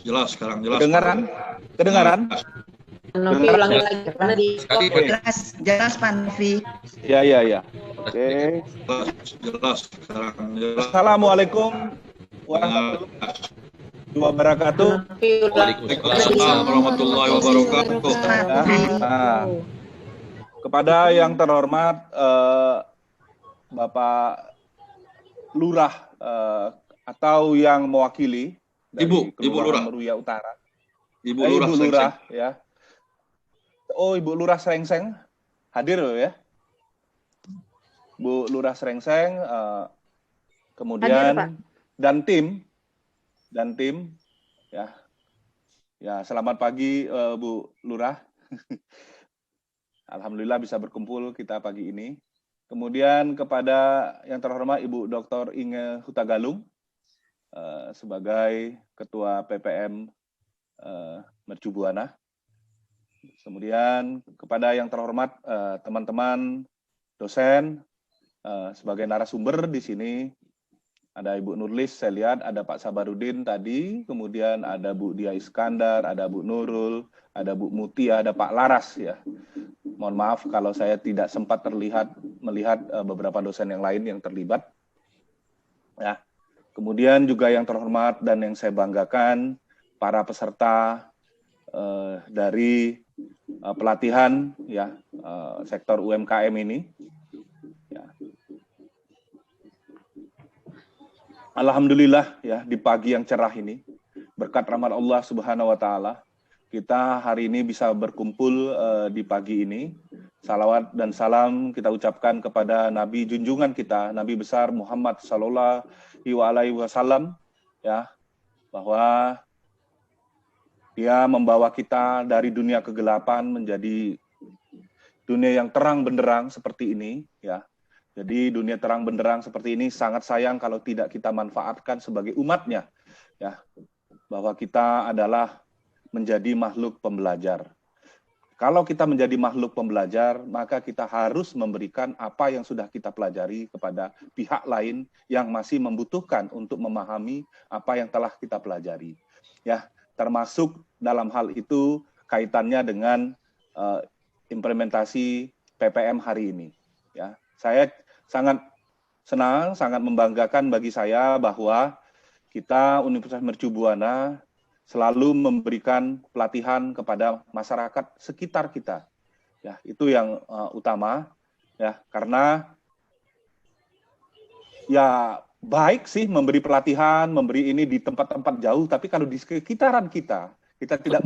Jelas sekarang jelas. Kedengaran? Novi ulangi lagi karena di Jelas Pak Novi. Ya. Oke. Jelas sekarang jelas. Assalamualaikum warahmatullahi wabarakatuh. Waalaikumsalam warahmatullahi wabarakatuh. Kepada yang terhormat Bapak Lurah atau yang mewakili dari Ibu Lurah Meruya Utara. Ibu Lurah ya. Oh, Ibu Lurah Srengseng hadir loh ya. Bu Lurah Srengseng, kemudian hadir, Pak. dan tim ya selamat pagi Bu Lurah. Alhamdulillah bisa berkumpul kita pagi ini. Kemudian kepada yang terhormat Ibu Dr. Inge Hutagalung sebagai Ketua PPM Mercu Buana. Kemudian kepada yang terhormat teman-teman dosen sebagai narasumber di sini ada Ibu Nurlis, saya lihat ada Pak Sabarudin tadi, kemudian ada Bu Dia Iskandar, ada Bu Nurul, ada Bu Mutia, ada Pak Laras ya. Mohon maaf kalau saya tidak sempat melihat beberapa dosen yang lain yang terlibat. Ya. Kemudian juga yang terhormat dan yang saya banggakan para peserta dari pelatihan ya sektor UMKM ini. Ya. Alhamdulillah ya di pagi yang cerah ini berkat rahmat Allah Subhanahu wa taala kita hari ini bisa berkumpul di pagi ini. Salawat dan salam kita ucapkan kepada Nabi junjungan kita, Nabi besar Muhammad sallallahu alaihi wasallam ya, bahwa dia membawa kita dari dunia kegelapan menjadi dunia yang terang benderang seperti ini ya. Jadi dunia terang benderang seperti ini sangat sayang kalau tidak kita manfaatkan sebagai umatnya ya, bahwa kita adalah menjadi makhluk pembelajar. Kalau kita menjadi makhluk pembelajar, maka kita harus memberikan apa yang sudah kita pelajari kepada pihak lain yang masih membutuhkan untuk memahami apa yang telah kita pelajari. Ya, termasuk dalam hal itu kaitannya dengan implementasi PPM hari ini. Ya, saya sangat senang, sangat membanggakan bagi saya bahwa kita Universitas Mercu Buana selalu memberikan pelatihan kepada masyarakat sekitar kita. Ya, itu yang utama ya, karena ya baik sih memberi pelatihan, memberi ini di tempat-tempat jauh, tapi kalau di sekitaran kita tidak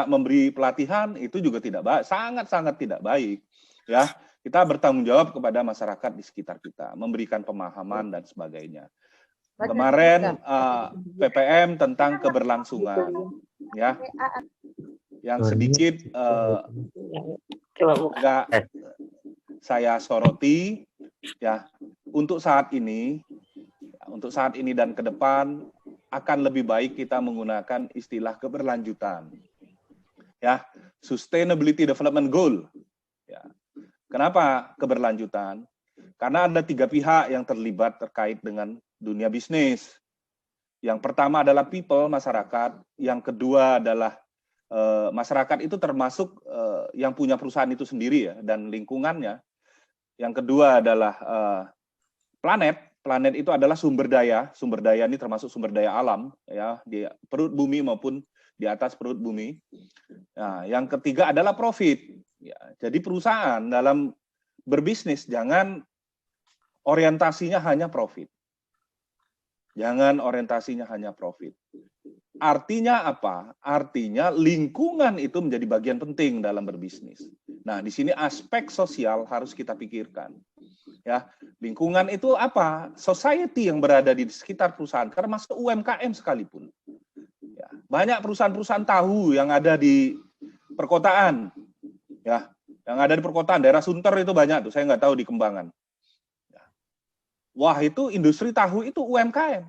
memberi pelatihan, itu juga tidak baik, sangat-sangat tidak baik. Ya, kita bertanggung jawab kepada masyarakat di sekitar kita, memberikan pemahaman dan sebagainya. Kemarin PPM tentang keberlangsungan, ya, yang sedikit agak saya soroti, ya, untuk saat ini dan ke depan akan lebih baik kita menggunakan istilah keberlanjutan, ya, Sustainability Development Goal. Ya. Kenapa keberlanjutan? Karena ada 3 pihak yang terlibat terkait dengan dunia bisnis. Yang pertama adalah people, masyarakat. Yang kedua adalah masyarakat itu termasuk yang punya perusahaan itu sendiri ya, dan lingkungannya. Yang kedua adalah planet. Planet itu adalah sumber daya ini termasuk sumber daya alam ya, di perut bumi maupun di atas perut bumi. Nah, yang ketiga adalah profit. Ya, jadi perusahaan dalam berbisnis jangan orientasinya hanya profit. Jangan orientasinya hanya profit. Artinya apa? Artinya lingkungan itu menjadi bagian penting dalam berbisnis. Nah, di sini aspek sosial harus kita pikirkan. Ya, lingkungan itu apa? Society yang berada di sekitar perusahaan, karena masuk UMKM sekalipun. Ya, banyak perusahaan-perusahaan tahu yang ada di perkotaan. Ya, yang ada di perkotaan, daerah Sunter itu banyak tuh, saya nggak tahu di Kembangan. Wah, itu industri tahu itu UMKM.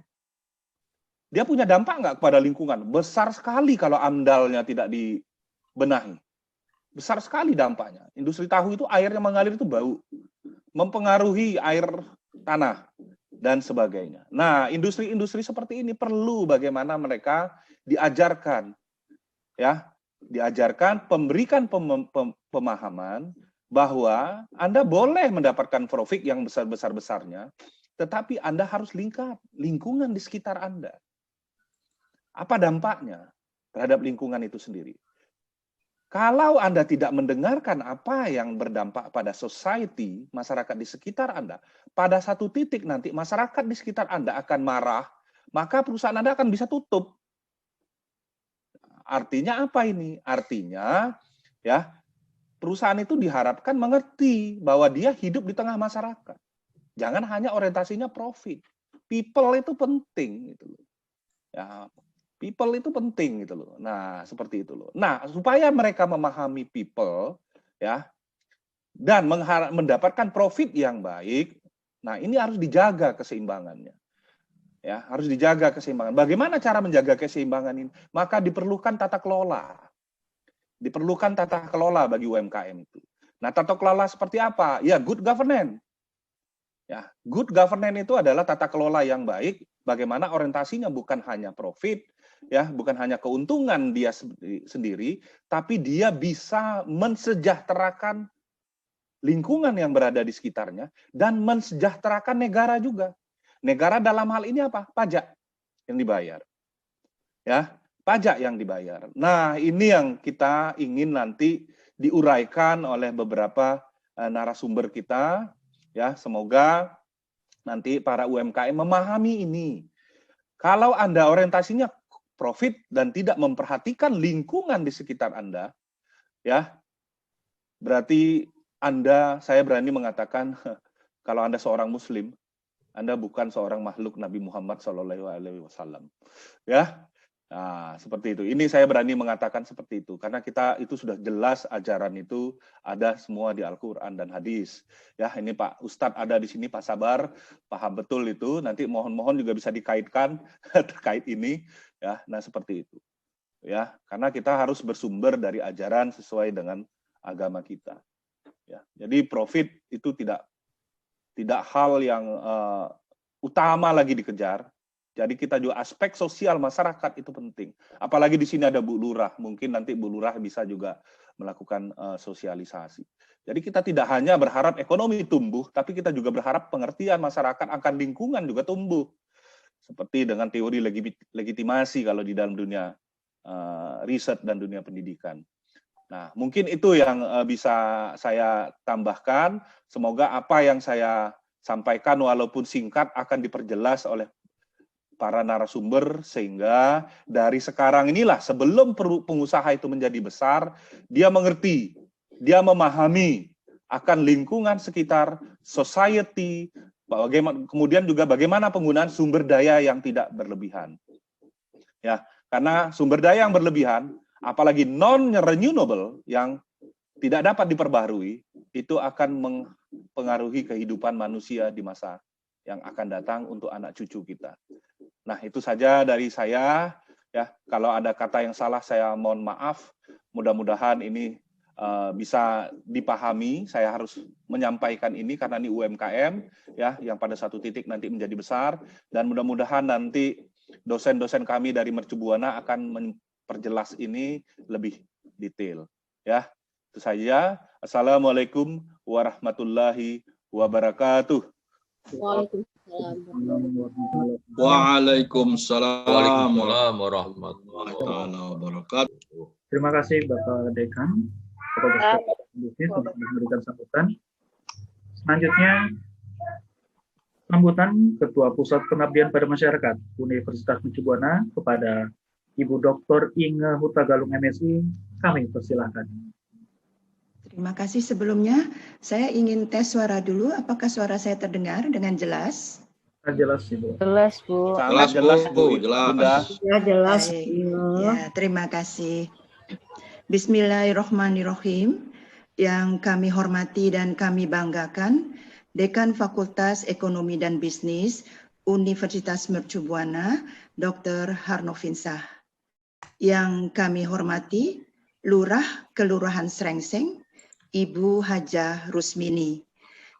Dia punya dampak nggak kepada lingkungan? Besar sekali kalau amdalnya tidak dibenahi. Besar sekali dampaknya. Industri tahu itu airnya mengalir itu bau. Mempengaruhi air tanah. dan sebagainya. Nah, industri-industri seperti ini perlu bagaimana mereka diajarkan, ya, memberikan pemahaman bahwa Anda boleh mendapatkan profit yang besar-besarnya, tetapi Anda harus lingkungan di sekitar Anda. Apa dampaknya terhadap lingkungan itu sendiri? Kalau Anda tidak mendengarkan apa yang berdampak pada society, masyarakat di sekitar Anda, pada satu titik nanti masyarakat di sekitar Anda akan marah, maka perusahaan Anda akan bisa tutup. Artinya apa ini? Artinya, ya, perusahaan itu diharapkan mengerti bahwa dia hidup di tengah masyarakat. Jangan hanya orientasinya profit. People itu penting, gitu loh. Ya, people itu penting gitu loh. Nah, seperti itu loh. Nah, supaya mereka memahami people ya dan mendapatkan profit yang baik, nah ini harus dijaga keseimbangannya. Ya, harus dijaga keseimbangan. Bagaimana cara menjaga keseimbangan ini? Maka diperlukan tata kelola. Diperlukan tata kelola bagi UMKM itu. Nah, tata kelola seperti apa? Ya, good governance. Ya, good governance itu adalah tata kelola yang baik, bagaimana orientasinya bukan hanya profit, ya, bukan hanya keuntungan dia sendiri, tapi dia bisa mensejahterakan lingkungan yang berada di sekitarnya dan mensejahterakan negara juga. Negara dalam hal ini apa? Pajak yang dibayar. Ya, pajak yang dibayar. Nah, ini yang kita ingin nanti diuraikan oleh beberapa narasumber kita. Ya, semoga nanti para UMKM memahami ini. Kalau Anda orientasinya profit dan tidak memperhatikan lingkungan di sekitar Anda, ya, berarti saya berani mengatakan, kalau Anda seorang Muslim, Anda bukan seorang makhluk Nabi Muhammad SAW. Ya, nah, seperti itu. Ini saya berani mengatakan seperti itu karena itu sudah jelas ajaran itu ada semua di Al-Qur'an dan hadis. Ya, ini Pak Ustadz ada di sini, Pak Sabar, paham betul itu. Nanti mohon juga bisa dikaitkan terkait ini ya. Nah, seperti itu. Ya, karena kita harus bersumber dari ajaran sesuai dengan agama kita. Ya. Jadi profit itu tidak hal yang utama lagi dikejar. Jadi kita juga aspek sosial masyarakat itu penting. Apalagi di sini ada Bu Lurah, mungkin nanti Bu Lurah bisa juga melakukan sosialisasi. Jadi kita tidak hanya berharap ekonomi tumbuh, tapi kita juga berharap pengertian masyarakat akan lingkungan juga tumbuh. Seperti dengan teori legitimasi kalau di dalam dunia riset dan dunia pendidikan. Nah, mungkin itu yang bisa saya tambahkan. Semoga apa yang saya sampaikan walaupun singkat akan diperjelas oleh para narasumber sehingga dari sekarang inilah sebelum pengusaha itu menjadi besar, dia mengerti, dia memahami akan lingkungan sekitar, society, kemudian juga bagaimana penggunaan sumber daya yang tidak berlebihan. Ya, karena sumber daya yang berlebihan, apalagi non-renewable yang tidak dapat diperbaharui, itu akan mempengaruhi kehidupan manusia di masa yang akan datang untuk anak cucu kita. Nah, itu saja dari saya. Ya, kalau ada kata yang salah, saya mohon maaf. Mudah-mudahan ini bisa dipahami. Saya harus menyampaikan ini karena ini UMKM, ya, yang pada satu titik nanti menjadi besar. Dan mudah-mudahan nanti dosen-dosen kami dari Mercu Buana akan memperjelas ini lebih detail. Ya, itu saja. Assalamualaikum warahmatullahi wabarakatuh. Waalaikumsalam warahmatullahi wabarakatuh. Terima kasih Bapak Dekan, Bapak Bisnis untuk memberikan sambutan. Selanjutnya, sambutan Ketua Pusat Pengabdian pada Masyarakat Universitas Mercu Buana kepada Ibu Dr. Inge Hutagalung MSI, kami persilahkan. Terima kasih. Sebelumnya, saya ingin tes suara dulu. Apakah suara saya terdengar dengan jelas? Jelas, Ibu. Jelas, Bu. Sangat jelas, Bu. Jelas. Ya, jelas. Ya, terima kasih. Bismillahirrahmanirrahim. Yang kami hormati dan kami banggakan, Dekan Fakultas Ekonomi dan Bisnis Universitas Mercu Buana, Dr. Harnovinsah. Yang kami hormati, Lurah Kelurahan Srengseng, Ibu Hajah Rusmini,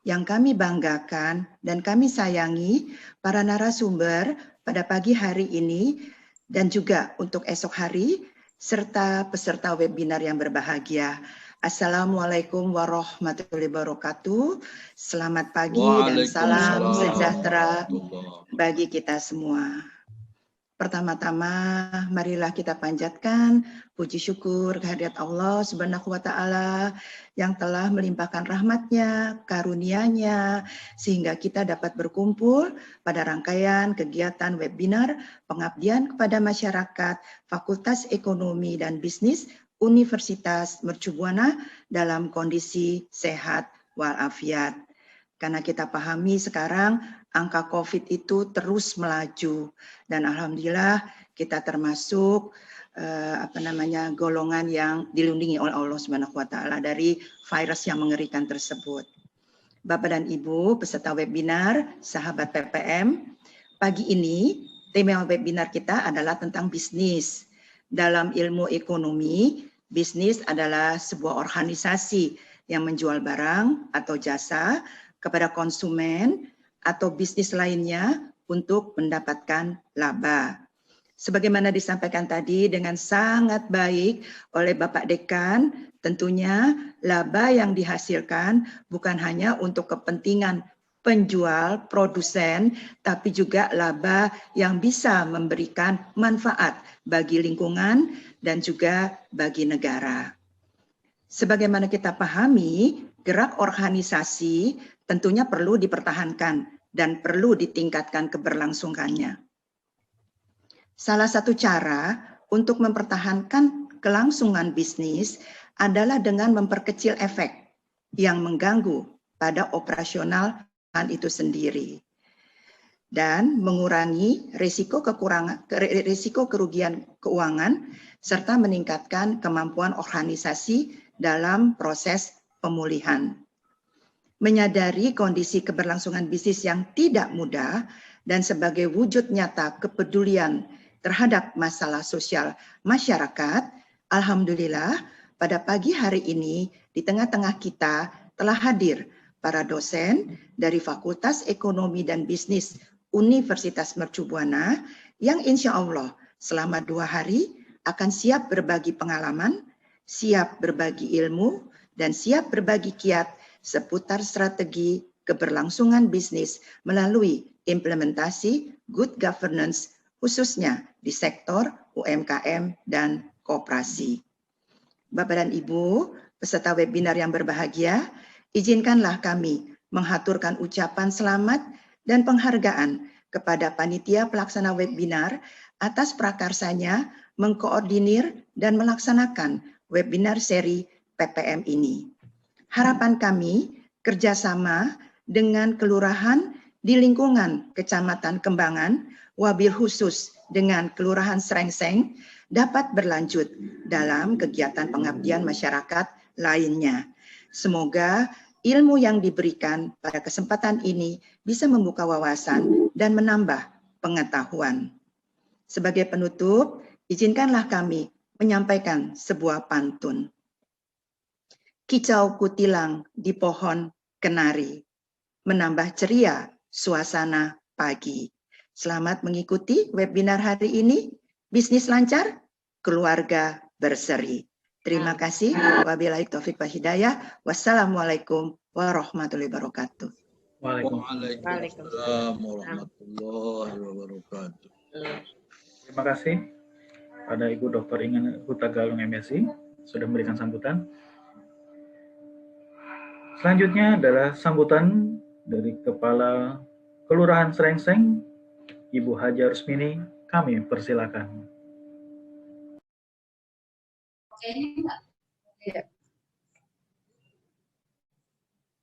Yang kami banggakan dan kami sayangi para narasumber pada pagi hari ini dan juga untuk esok hari, serta peserta webinar yang berbahagia. Assalamualaikum warahmatullahi wabarakatuh. Selamat pagi dan salam sejahtera bagi kita semua. Pertama-tama, marilah kita panjatkan puji syukur kehadirat Allah Subhanahu wa Ta'ala yang telah melimpahkan rahmat-Nya, karunia-Nya, sehingga kita dapat berkumpul pada rangkaian kegiatan webinar pengabdian kepada masyarakat Fakultas Ekonomi dan Bisnis Universitas Mercu Buana dalam kondisi sehat walafiat. Karena kita pahami sekarang angka COVID itu terus melaju dan alhamdulillah kita termasuk golongan yang dilindungi oleh Allah Subhanahu wa Ta'ala dari virus yang mengerikan tersebut. Bapak dan Ibu peserta webinar, sahabat PPM, pagi ini tema webinar kita adalah tentang bisnis. Dalam ilmu ekonomi, bisnis adalah sebuah organisasi yang menjual barang atau jasa kepada konsumen atau bisnis lainnya untuk mendapatkan laba. Sebagaimana disampaikan tadi dengan sangat baik oleh Bapak Dekan, tentunya laba yang dihasilkan bukan hanya untuk kepentingan penjual, produsen, tapi juga laba yang bisa memberikan manfaat bagi lingkungan dan juga bagi negara. Sebagaimana kita pahami, gerak organisasi tentunya perlu dipertahankan dan perlu ditingkatkan keberlangsungannya. Salah satu cara untuk mempertahankan kelangsungan bisnis adalah dengan memperkecil efek yang mengganggu pada operasional itu sendiri dan mengurangi risiko kerugian keuangan serta meningkatkan kemampuan organisasi dalam proses pemulihan. Menyadari kondisi keberlangsungan bisnis yang tidak mudah dan sebagai wujud nyata kepedulian terhadap masalah sosial masyarakat, alhamdulillah pada pagi hari ini di tengah-tengah kita telah hadir para dosen dari Fakultas Ekonomi dan Bisnis Universitas Mercu Buana yang insya Allah selama 2 hari akan siap berbagi pengalaman, siap berbagi ilmu, dan siap berbagi kiat seputar strategi keberlangsungan bisnis melalui implementasi good governance khususnya di sektor UMKM dan koperasi. Bapak dan Ibu, peserta webinar yang berbahagia, izinkanlah kami menghaturkan ucapan selamat dan penghargaan kepada panitia pelaksana webinar atas prakarsanya mengkoordinir dan melaksanakan webinar seri PPM ini. Harapan kami kerjasama dengan kelurahan di lingkungan Kecamatan Kembangan, wabil khusus dengan Kelurahan Srengseng dapat berlanjut dalam kegiatan pengabdian masyarakat lainnya. Semoga ilmu yang diberikan pada kesempatan ini bisa membuka wawasan dan menambah pengetahuan. Sebagai penutup, izinkanlah kami menyampaikan sebuah pantun. Kicau kutilang di pohon kenari, menambah ceria suasana pagi. Selamat mengikuti webinar hari ini. Bisnis lancar, keluarga berseri. Terima kasih. Wabillahi taufik wal hidayah. Wassalamualaikum warahmatullahi wabarakatuh. Waalaikumsalam warahmatullahi wabarakatuh. Terima kasih pada Ibu Dr. Inge Hutagalung MSI sudah memberikan sambutan. Selanjutnya adalah sambutan dari Kepala Kelurahan Srengseng, Ibu Haja Rusmini. Kami persilakan.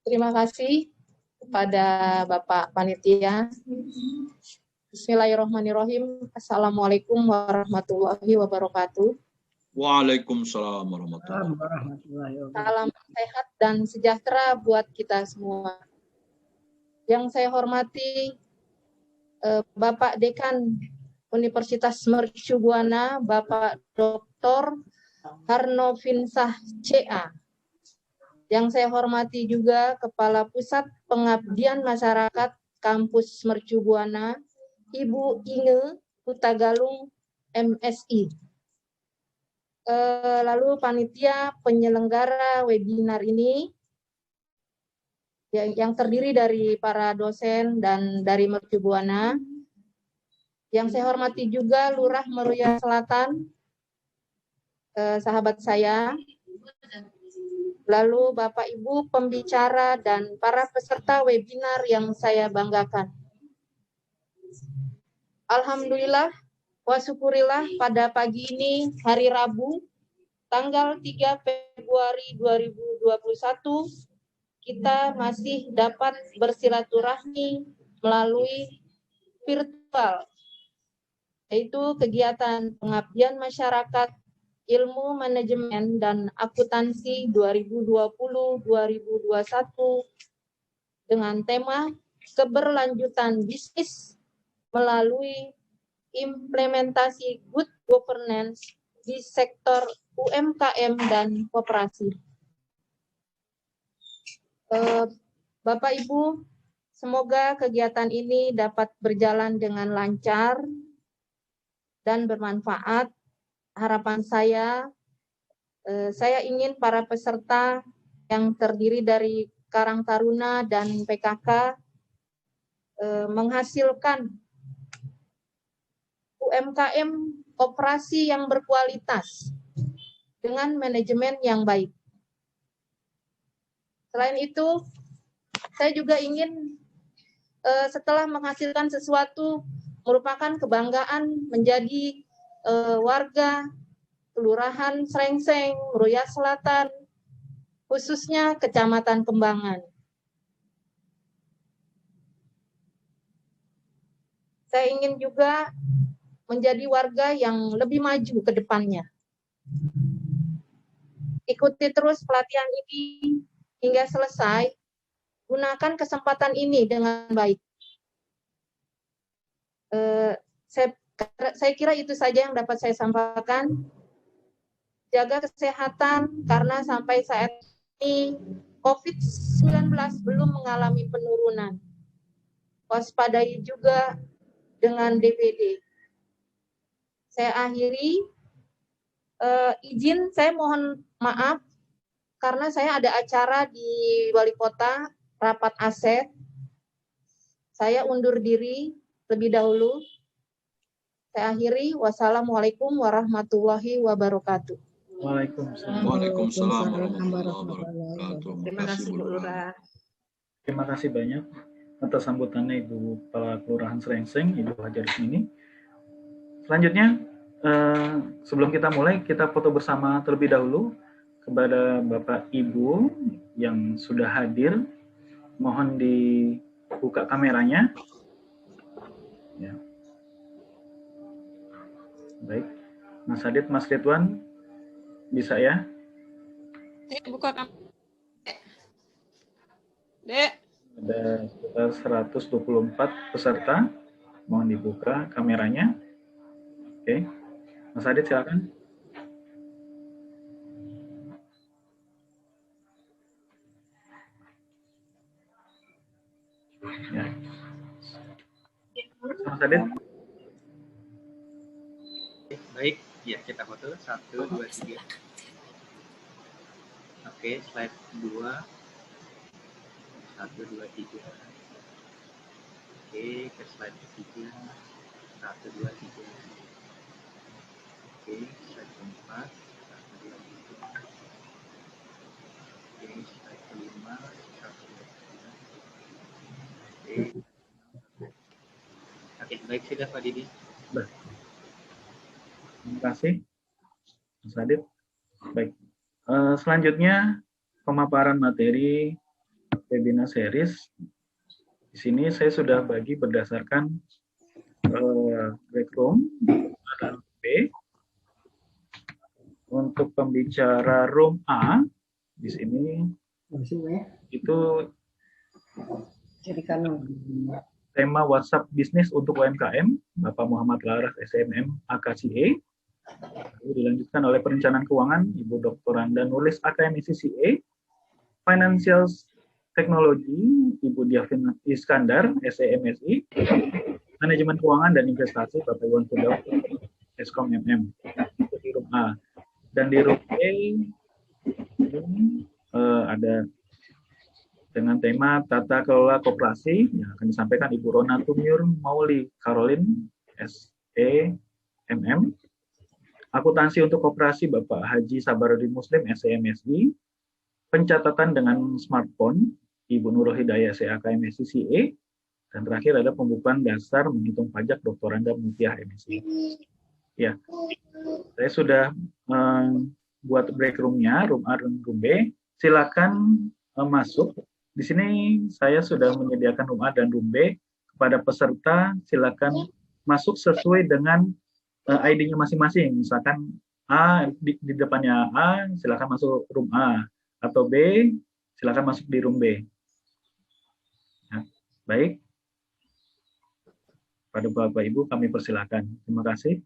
Terima kasih kepada Bapak Panitia. Bismillahirrahmanirrahim. Assalamualaikum warahmatullahi wabarakatuh. Waalaikumsalam warahmatullahi wabarakatuh. Salam sehat dan sejahtera buat kita semua. Yang saya hormati Bapak Dekan Universitas Mercu Buana, Bapak Dr. Harno Finsah CA. Yang saya hormati juga Kepala Pusat Pengabdian Masyarakat Kampus Mercu Buana, Ibu Inge Hutagalung MSI. Lalu panitia penyelenggara webinar ini yang terdiri dari para dosen dan dari Mercu Buana. Yang saya hormati juga Lurah Meruya Selatan, sahabat saya. Lalu Bapak Ibu pembicara dan para peserta webinar yang saya banggakan. Alhamdulillah wa syukurillah pada pagi ini hari Rabu tanggal 3 Februari 2021 kita masih dapat bersilaturahmi melalui virtual, yaitu kegiatan pengabdian masyarakat Ilmu Manajemen dan Akuntansi 2020-2021 dengan tema keberlanjutan bisnis melalui implementasi good governance di sektor UMKM dan koperasi. Bapak Ibu, semoga kegiatan ini dapat berjalan dengan lancar dan bermanfaat. Harapan saya ingin para peserta yang terdiri dari Karang Taruna dan PKK menghasilkan UMKM operasi yang berkualitas dengan manajemen yang baik. Selain itu, saya juga ingin setelah menghasilkan sesuatu merupakan kebanggaan menjadi warga Kelurahan Srengseng, Meruya Selatan, khususnya Kecamatan Kembangan. Saya ingin juga menjadi warga yang lebih maju ke depannya. Ikuti terus pelatihan ini hingga selesai, gunakan kesempatan ini dengan baik. Saya kira itu saja yang dapat saya sampaikan. Jaga kesehatan karena sampai saat ini COVID-19 belum mengalami penurunan. Waspadai juga dengan DPD. Saya akhiri, izin saya mohon maaf karena saya ada acara di Wali Kota, rapat aset. Saya undur diri lebih dahulu. Saya akhiri, wassalamualaikum warahmatullahi wabarakatuh. Waalaikumsalam. Waalaikumsalam warahmatullahi wabarakatuh. Terima kasih Bu Lurah. Terima kasih banyak atas sambutannya Ibu Kepala Kelurahan Srengseng, Ibu Hajar Rusmini. Selanjutnya, sebelum kita mulai, kita foto bersama terlebih dahulu. Kepada Bapak Ibu yang sudah hadir, mohon dibuka kameranya. Ya. Baik, Mas Adit, Mas Ridwan, bisa ya? Buka Dek. Ada sekitar 124 peserta, mohon dibuka kameranya. Oke, Mas Adit silakan. Ya. Mas Adit. Baik, ya kita foto 1, 2, 3. Oke, slide 2. 1, 2, 3. Oke, ke slide ketiga. 1, 2, 3. Oke, slide keempat. 1, 2, 3. Oke, slide kelima. 1, 2, 3. Oke, baik sudah Pak Didi. Baik. Terima kasih, Mas Adit. Baik, selanjutnya pemaparan materi webinar series. Di sini saya sudah bagi berdasarkan room dan B. Untuk pembicara room A di sini itu tema WhatsApp bisnis untuk UMKM, Bapak Muhammad Laras SMM AKCE. Lalu dilanjutkan oleh perencanaan keuangan Ibu Dr. Randa Nulis AKM CCA. Financial Technology, Ibu Diavin Iskandar, SEMSI. Manajemen Keuangan dan Investasi, Bapak Iwan Kudauk, Eskom MM. Itu di room A. Dan di room B, ada dengan tema Tata Kelola Koperasi, yang akan disampaikan Ibu Rona Tumyur Mauli Caroline, SEMM. Akuntansi untuk Koperasi, Bapak Haji Sabarudin Muslim, SEMSI. Pencatatan dengan smartphone, Ibu Nurul Hidayah, SEAK MSI CA. Dan terakhir ada pembukuan dasar menghitung pajak Dr. Anda Mutiah MSI. Ya, saya sudah buat break room-nya, room A dan room B. Silakan masuk. Di sini saya sudah menyediakan room A dan room B. Kepada peserta, silakan masuk sesuai dengan ID-nya masing-masing. Misalkan A di depannya A, silakan masuk room A. Atau B, silakan masuk di room B. Ya, baik. Pada Bapak Ibu kami persilakan. Terima kasih.